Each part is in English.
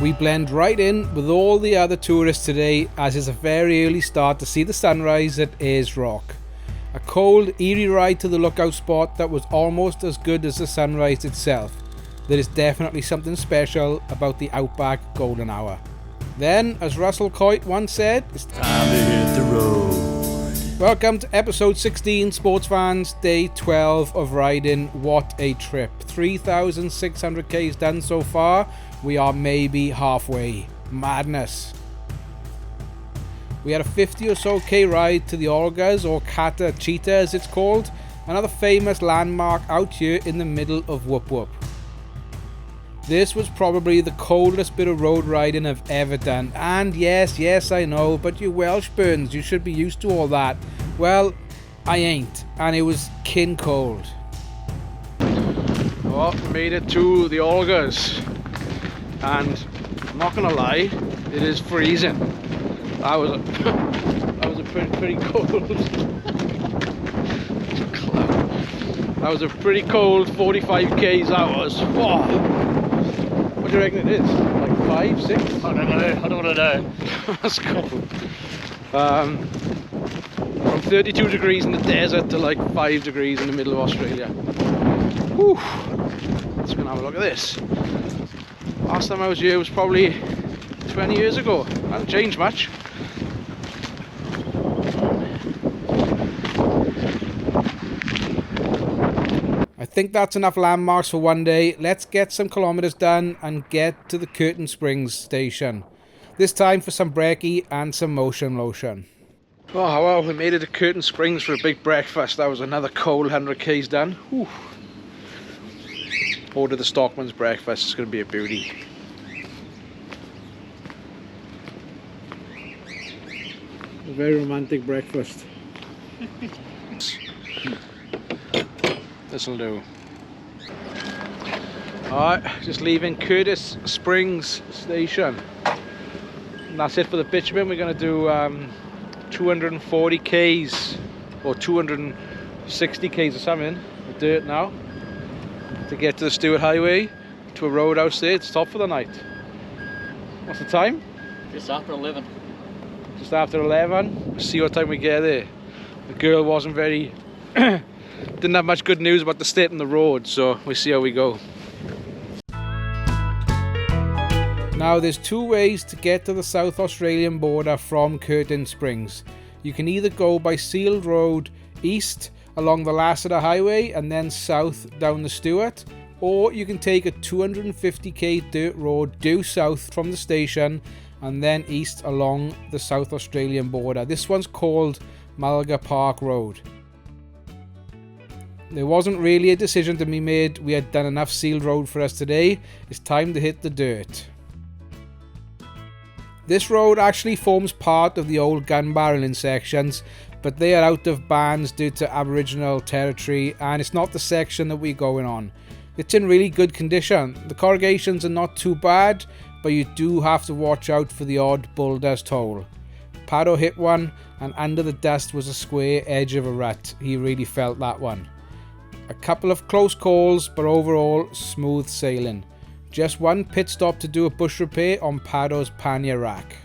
We blend right in with all the other tourists today, as it's a very early start to see the sunrise at Ayers Rock. A cold, eerie ride to the lookout spot that was almost as good as the sunrise itself. There is definitely something special about the Outback Golden Hour. Then, as Russell Coit once said, it's time to hit the road. Welcome to episode 16, sports fans, day 12 of riding. What a trip. 3,600 Ks done so far. We are maybe halfway. Madness. We had a 50 or so K ride to the Olgas, or Kata Cheetah as it's called, another famous landmark out here in the middle of Whoop Whoop. This was probably the coldest bit of road riding I've ever done, and yes I know, but you Welsh burns, you should be used to all that. Well, I ain't, and it was kin cold. Well, we made it to the Olgas, and I'm not gonna lie, it is freezing. That was a pretty cold. That was a pretty cold 45 Ks. That was. Whoa. What do you reckon it is? Like 5, 6? I don't want to know. That's cold. From 32 degrees in the desert to like 5 degrees in the middle of Australia. Whew. Let's go and have a look at this. Last time I was here was probably 20 years ago. Hasn't changed much. I think that's enough landmarks for one day. Let's get some kilometers done and get to the Curtin Springs station. This time for some brekkie and some motion lotion. Oh well, we made it to Curtin Springs for a big breakfast. That was another cold 100 Ks done. Whew. Order the Stockman's breakfast, it's going to be a beauty. A very romantic breakfast. This'll do. Alright, just leaving Curtis Springs station. And that's it for the bitumen. We're going to do 240 Ks or 260 Ks or something of dirt now to get to the Stewart Highway, to a roadhouse there to stop for the night. What's the time? Just after 11. Just after 11. We'll see what time we get there. The girl wasn't very didn't have much good news about the state of the road, so we'll see how we go. Now there's two ways to get to the South Australian border from Curtin Springs. You can either go by Sealed Road east along the Lassiter Highway and then south down the Stewart, or you can take a 250k dirt road due south from the station and then east along the South Australian border. This one's called Mulga Park Road. There wasn't really a decision to be made. We had done enough sealed road for us today. It's time to hit the dirt. This road actually forms part of the old gun barrelling sections, but they are out of bands due to Aboriginal territory, and it's not the section that we're going on. It's in really good condition. The corrugations are not too bad, but you do have to watch out for the odd bull dust hole. Paddo hit one, and under the dust was a square edge of a rut. He really felt that one. A couple of close calls, but overall smooth sailing. Just one pit stop to do a bush repair on Paddo's pannier rack.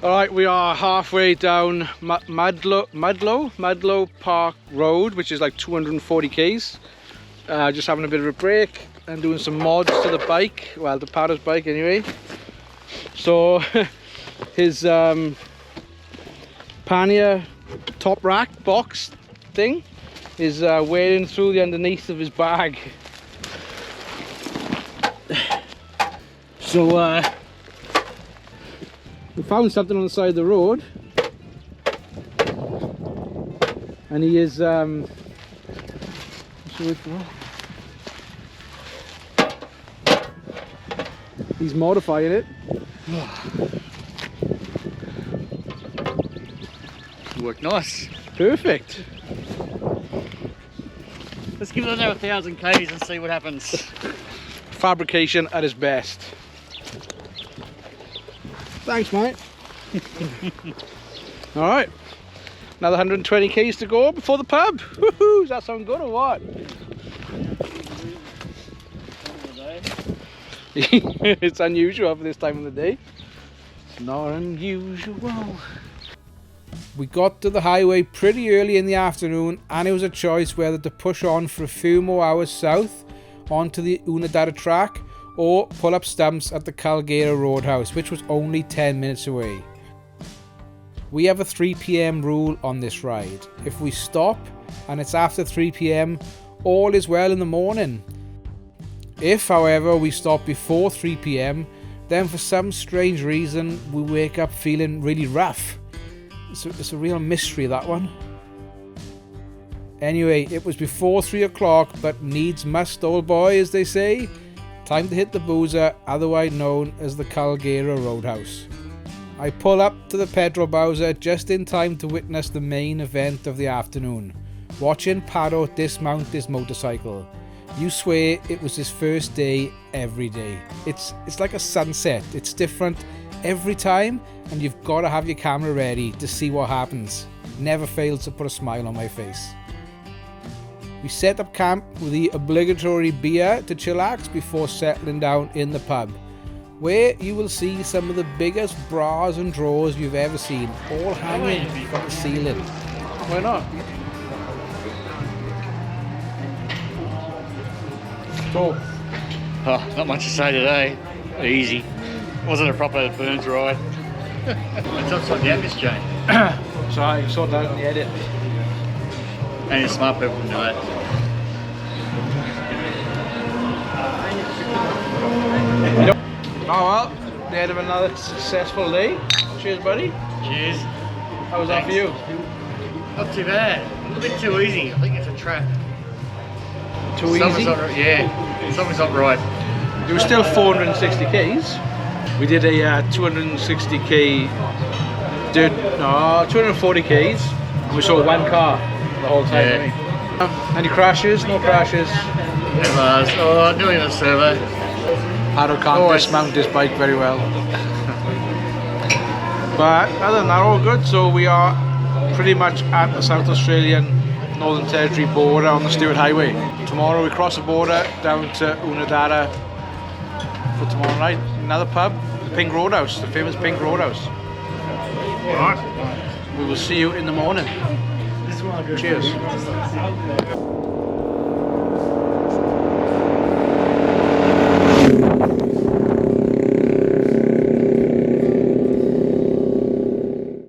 Alright, we are halfway down Mulga Park Road, which is like 240 Ks. Just having a bit of a break and doing some mods to the bike, well, the Paddo's bike anyway. So his pannier top rack box thing is wearing through the underneath of his bag. So found something on the side of the road, and he is he's modifying it. Worked nice. Perfect. Let's give it another 1,000 Ks and see what happens. Fabrication at its best. Thanks, mate. All right, another 120 Ks to go before the pub. Woohoo! Does that sound good or what? It's unusual for this time of the day. It's not unusual. We got to the highway pretty early in the afternoon, and it was a choice whether to push on for a few more hours south onto the Unadilla track or pull up stumps at the Kulgera Roadhouse, which was only 10 minutes away. We have a 3 PM rule on this ride. If we stop and it's after 3 PM, all is well in the morning. If, however, we stop before 3 PM, then for some strange reason we wake up feeling really rough. It's a real mystery, that one. Anyway, it was before 3 o'clock, but needs must, old boy, as they say. Time to hit the boozer, otherwise known as the Kulgera Roadhouse. I pull up to the petrol bowser just in time to witness the main event of the afternoon, watching Paro dismount his motorcycle. You swear it was his first day every day. It's like a sunset. It's different every time, and you've got to have your camera ready to see what happens. Never fails to put a smile on my face. We set up camp with the obligatory beer to chillax before settling down in the pub, where you will see some of the biggest bras and drawers you've ever seen, all hanging from the ceiling. Why not? So, not much to say today. Easy. Wasn't a proper Burns ride. It's upside down this chain. so I saw that in the edit. Only smart people can do that. Oh well, the end of another successful day. Cheers, buddy. Cheers. How was that for you? Not too bad. A bit too easy. I think it's a trap. Too easy? Yeah, something's not right. There was still 460 Ks. We did a 260k dirt, no, 240 Ks. And we saw one car the whole time. Yeah. Any crashes? No crashes. It was. Oh, doing a survey. Paro can't dismount his bike very well. But other than that, all good. So we are pretty much at the South Australian Northern Territory border on the Stewart Highway. Tomorrow we cross the border down to Unadilla for tomorrow night. Another pub, the Pink Roadhouse, the famous Pink Roadhouse. Alright. We will see you in the morning. Cheers.